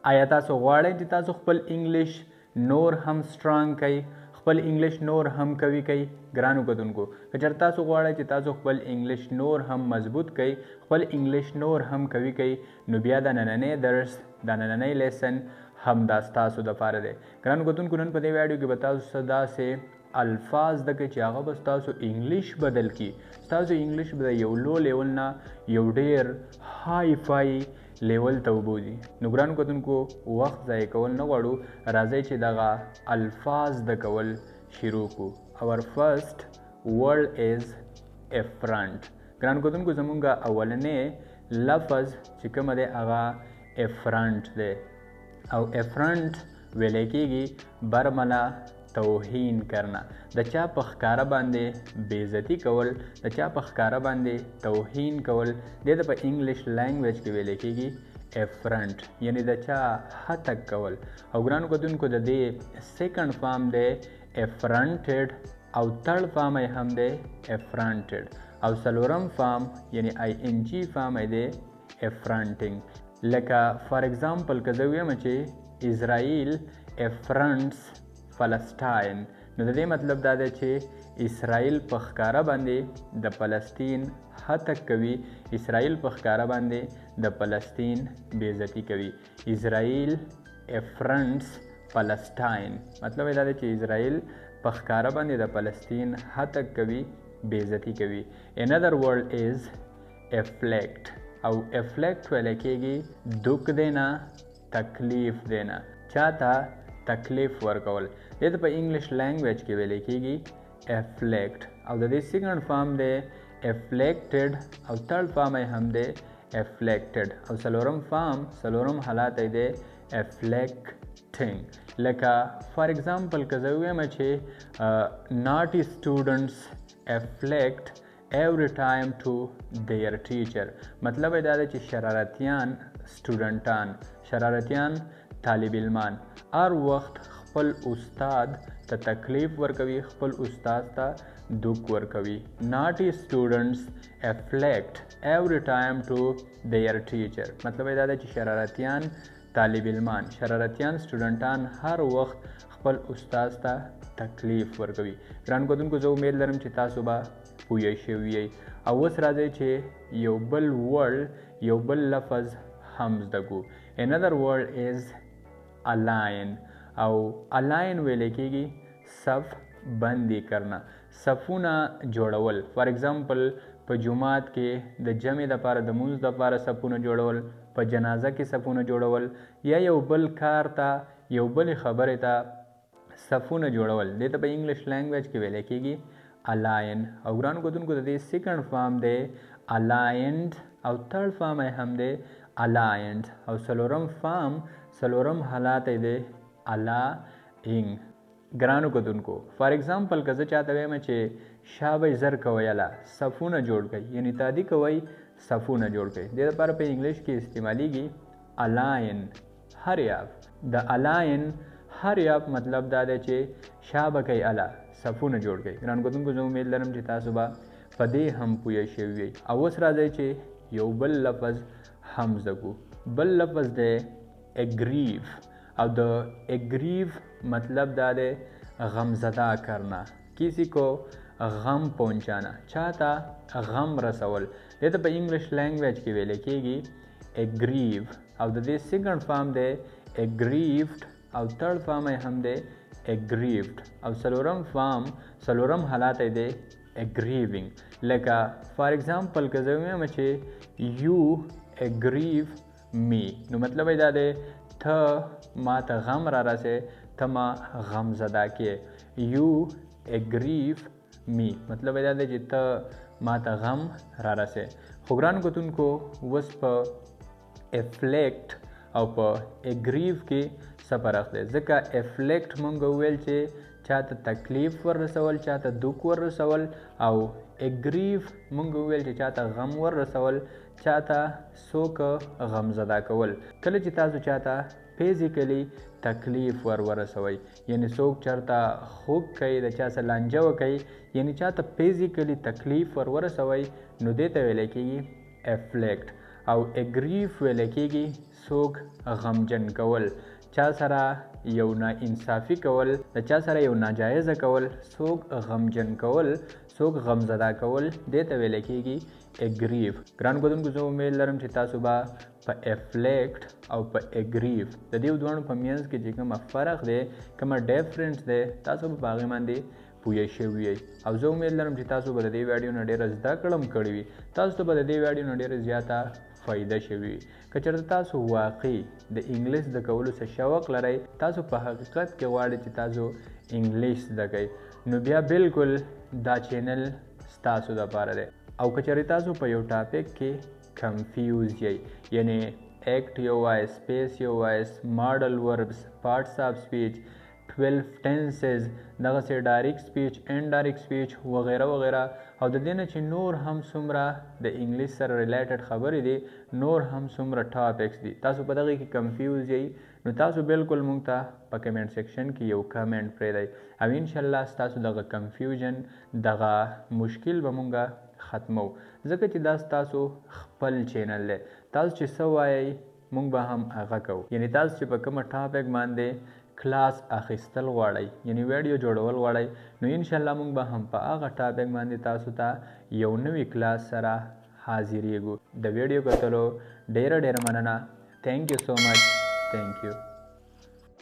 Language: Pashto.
آیا تاسو غواړئ چې تاسو خپل انګلیش نور هم سترانګ کړئ، خپل انګلیش نور هم قوي کړئ؟ ګرانو کتونکو که چېرته تاسو غواړئ چې تاسو خپل انګلیش نور هم مضبوط کړئ، خپل انګلیش نور هم قوي کړئ، نو بیا دا نننی درس، دا نننی لیسن همدا ستاسو دپاره دی. ګرانو کتونکو نن په دې ویډیو کې به تاسو څه داسې الفاظ زده کړئ چې هغه به ستاسو انګلیش بدل کړي. ستاسو انګلیش به د یو لو لیول نه یو ډېر های فای لیول ته وبوځي. نو ګرانو کتونکو وخت ضایع کول نه غواړو، راځئ چې دغه الفاظ زده کول شروع کړو. our first word is افرنٹ. ګرانو کتونکو زمونږ اولنی لفظ چې کومه دی هغه افرنٹ دی، او افرنٹ ویلی کېږي برملا توهین کرنا، د چا په ښکاره باندې بېعزتي کول، د چا په ښکاره باندې توهین کول، دې ته په انګلیش لینګویج کې ویلی کېږي افرنٹ، یعنی د چا هتک کول. او ګرانو کتونکو د دې سیکنډ فارم دی افرنټډ، او تھرډ فارم یې هم دی افرنټډ، او څلورم فارم یعنی آی ان جی فارم یې دی افرنټینګ. لکه فار ایگزامپل که زه ویم چې اسرائیل افرنټس فلسطین، نو د دې مطلب دا دی چې اسرائیل په ښکاره باندې د فلسطین هتک کوي، اسرائیل په ښکاره باندې د فلسطین بېعزتي کوي. اسرائیل افرنټس فلسطین مطلب دا دی چې اسرائیل په ښکاره باندې د فلسطین هتک کوي، بېعزتي کوي. another word is afflict، او afflict ویلی کېږي دک دینا، تکلیف دینا، چاته تکلیف ورکول، دې ته په انګلیش لینګویج کې ویلی کېږي afflict. او د دې سیکنډ فارم دی afflicted، او تھرډ فارم یې هم دی afflicted، او څلورم حالت یې دی afflicting. لکه فار ایگزامپل که زه ووایم چې naughty students afflict every time to their teacher، مطلب یې دا دی چې شرارتیان سټوډنټان، شرارتیان طالب علمان هر وخت خپل استاد ته تکلیف ورکوي، خپل استاد ته دک ورکوي. naughty students afflict every time to their teacher، مطلب یې دا دی چې شرارتیان طالب علمان، شرارتیان سټوډنټان هر وخت خپل استاد ته تکلیف ورکوي. ګرانو کتونکو زه امید لرم چې تاسو به پوه شوي یئ. او اوس راځئ چې یو بل ورډ، یو بل لفظ هم زده کړو. another word is align، او align ویلی کېږي صف بندي کرنا، صفونه جوړول. فار ایگزامپل په جومات کې د جمع دپاره، د مونځ دپاره صفونه جوړول، په جنازه کې صفونه جوړول، یا یو بل کار ته، یو بلې خبرې ته صفونه جوړول، دې ته په انګلیش لینګویج کې ویلی کېږي الاین. او ګرانو کتونکو د دې سیکنډ فارم دی الاینډ، او تھرډ فارم یې هم دی الاینډ، او څلورم حالت یې دی الاینګ. ګرانو کتونکو فار ایگزامپل که زه چاته ویم چې شابه زر کوئ یله صفونه جوړ کړئ، یعنی تادي کوئ صفونه جوړ کړئ، دې لپاره په انګلیش کې استعمالیږي الاین hurry up. د الاین hurry up مطلب دا دی چې شابه کوئ اله صفونه جوړ کړئ. ګرانو کتونکو زه امید لرم چې تاسو به په دې هم پوه شوي یئ. او اوس راځئ چې یو بل لفظ هم زده کړو. بل لفظ دی اګریو، او د اګریو مطلب دا دی غمزده کرنا، کسی کو غم پہنچانا، چاہتا غم رسول، دې ته په انګلیش لینګویج کې ویلی کېږي اګریو. او د دې سیکنډ فارم دی اګریوډ، او تھرډ فارم یې هم دی اګریوډ، او څلورم حالت یې دی اګریوینګ. لکه فار ایگزامپل که زه ووایم چې یو اګریو می، نو مطلب یې دا دی ته ما ته غم را رسې، ته ما غم زده کې. یو اګریو می مطلب یې دا دی چې ته ما ته غم را رسې. خو ګرانو کتونکو اوس په افلیکټ او په اګریو کې څه فرق دی؟ ځکه افلیکټ مونږ وویل چې چاته تکلیف وررسول، چاته دک وررسول، او اګریو مونږ وویل چې چاته غم وررسول، چاته څوک غمزده کول. کله چې تاسو چاته فزیکلی تکلیف ورسوئ، یعنی څوک چېرته خوږ کوي، د چا څه لانجه وکوي، یعنی چاته فزیکلی تکلیف ورسوئ، نو دې ته ویلی کېږي افلیکټ. او اګریف ویل کېږي څوک غمجن کول، چا سره یو ناانصافي کول، د چا سره یو ناجایزه کول، څوک غمجن کول، څوک غمزده کول، دې ته ویل کېږي اګریف. ګران ګودونکو زه امید لرم چې تاسو به په افلیکټ او په اګریف د دې دواړو په منځ کې چې کومه فرق دی، کومه ډیفرنس دی، تاسو به په هغې باندې پوه شوي یئ. او زه امید لرم چې تاسو به د دې ویډیو نه ډېره زده کړه هم کړې وي، تاسو ته به د دې ویډیو نه ډېره زیاته فایده شوي وي. که چېرته تاسو واقعي د انګلیس زده کولو څه شوق لرئ، تاسو په حقیقت کې غواړئ چې تاسو انګلیش زده کوئ، نو بیا بالکل دا چینل ستاسو دپاره دی. او که چېرې تاسو په یو ټاپک کې کنفیوز یئ، یعنی ایکټ یو وایئ، سپیس یو وایئ، ماډل وربس، پارټس آف سپیچ، 12 ټینسز، دغسې ډایرکټ سپیچ، انډایرکټ سپیچ وغیره وغیره، او د دې نه چې نور هم څومره د انګلیس سره ریلیټډ خبرې دي، نور هم څومره ټاپکس دي، تاسو په دغې کې کنفیوز یئ، نو تاسو بالکل موږ ته په کمنټ سیکشن کې یو کمنټ پرېږدئ، او انشاءالله ستاسو دغه کنفیوژن، دغه مشکل به موږ ختمو، ځکه چې دا ستاسو خپل چینل دی. تاسو چې څه وایئ موږ به هم هغه کوو. یعنې تاسو چې په کومه ټاپک باندې کلاس اخیستل غواړئ، یعنې ویډیو جوړول غواړئ، نو انشاءالله موږ به هم په هغه ټاپک باندې تاسو ته یو نوي کلاس سره حاضرېږو. د ویډیو کتلو ډېره مننه. تھینک یو سو مچ. تھینک یو.